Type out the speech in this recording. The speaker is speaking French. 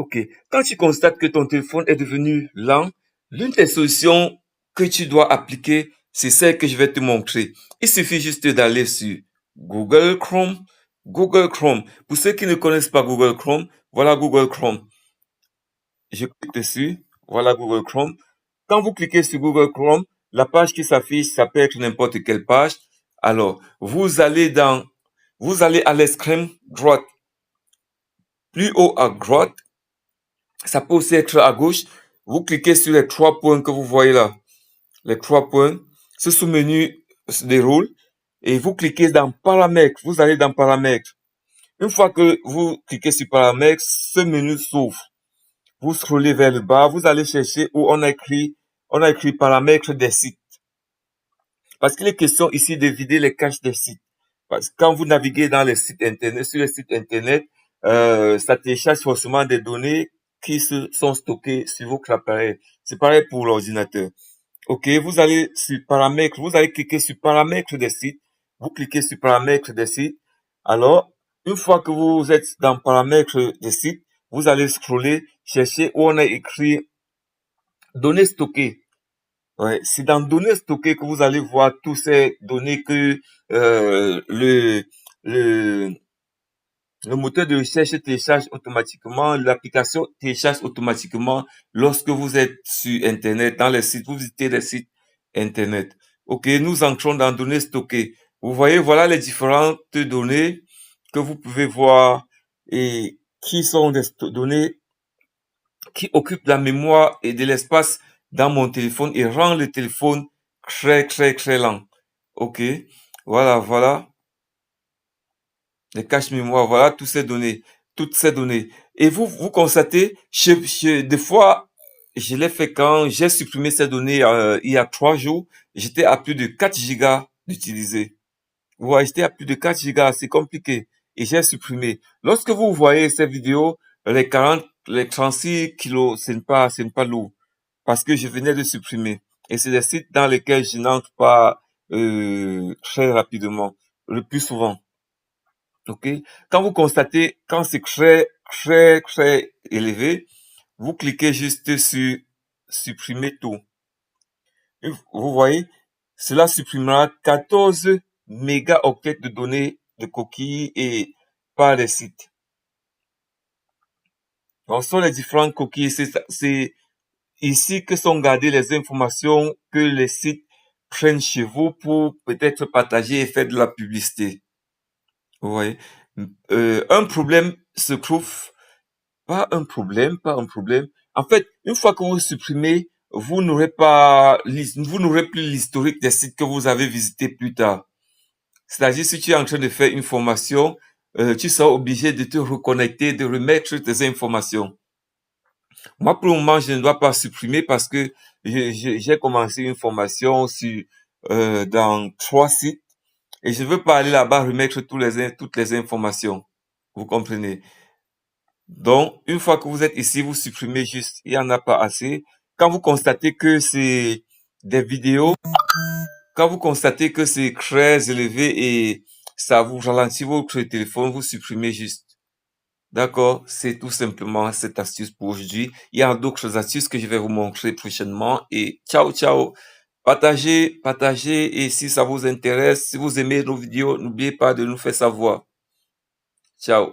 Ok. Quand tu constates que ton téléphone est devenu lent, l'une des solutions que tu dois appliquer, c'est celle que je vais te montrer. Il suffit juste d'aller sur Google Chrome. Google Chrome. Pour ceux qui ne connaissent pas Google Chrome, voilà Google Chrome. Je clique dessus. Voilà Google Chrome. Quand vous cliquez sur Google Chrome, la page qui s'affiche, ça peut être n'importe quelle page. Alors, vous allez à l'extrême droite, plus haut à droite. Ça peut aussi être à gauche. Vous cliquez sur les 3 points que vous voyez là. Les 3 points. Ce sous-menu se déroule et vous cliquez dans paramètres. Vous allez dans paramètres. Une fois que vous cliquez sur paramètres, ce menu s'ouvre. Vous scrollez vers le bas, vous allez chercher où on a écrit paramètres des sites. Parce qu'il est question ici de vider les caches des sites. Parce que quand vous naviguez dans les sites internet, sur les sites internet, ça télécharge forcément des données qui sont stockées sur votre appareil. C'est pareil pour l'ordinateur. Ok, vous allez sur paramètres, vous allez cliquer sur paramètres des sites. Vous cliquez sur paramètres des sites. Alors, une fois que vous êtes dans paramètres des sites, vous allez scroller, chercher où on a écrit données stockées. Ouais, c'est dans données stockées que vous allez voir toutes ces données que le le moteur de recherche télécharge automatiquement, l'application télécharge automatiquement lorsque vous êtes sur Internet, dans les sites, vous visitez les sites Internet. Ok, nous entrons dans données stockées. Vous voyez, voilà les différentes données que vous pouvez voir et qui sont des données qui occupent la mémoire et de l'espace dans mon téléphone et rend le téléphone très, très, très lent. Ok, voilà. Les caches mémoire, voilà toutes ces données. Et vous constatez, des fois, je l'ai fait quand j'ai supprimé ces données il y a 3 jours, j'étais à plus de 4 gigas d'utiliser. Ouais, j'étais à plus de 4 gigas, c'est compliqué. Et j'ai supprimé. Lorsque vous voyez ces vidéos, les 36 kilos, ce n'est pas lourd. Parce que je venais de supprimer. Et c'est des sites dans lesquels je n'entre pas très rapidement, le plus souvent. Ok. Quand vous constatez, quand c'est très, très, très élevé, vous cliquez juste sur supprimer tout. Et vous voyez, cela supprimera 14 mégaoctets de données de coquilles et par les sites. Donc, ce sont les différentes coquilles. C'est ici que sont gardées les informations que les sites prennent chez vous pour peut-être partager et faire de la publicité. Vous voyez. Un problème se trouve Pas un problème. En fait, une fois que vous supprimez, vous n'aurez plus l'historique des sites que vous avez visités plus tard. C'est-à-dire, si tu es en train de faire une formation, tu seras obligé de te reconnecter, de remettre tes informations. Moi, pour le moment, je ne dois pas supprimer parce que j'ai commencé une formation dans 3 sites et je veux pas aller là-bas remettre toutes les informations. Vous comprenez? Donc, une fois que vous êtes ici, vous supprimez juste, il n'y en a pas assez. Quand vous constatez que c'est des vidéos, quand vous constatez que c'est très élevé et ça vous ralentit votre téléphone, vous supprimez juste. D'accord? C'est tout simplement cette astuce pour aujourd'hui. Il y a d'autres astuces que je vais vous montrer prochainement et ciao, ciao. Partagez et si ça vous intéresse, si vous aimez nos vidéos, n'oubliez pas de nous faire savoir. Ciao.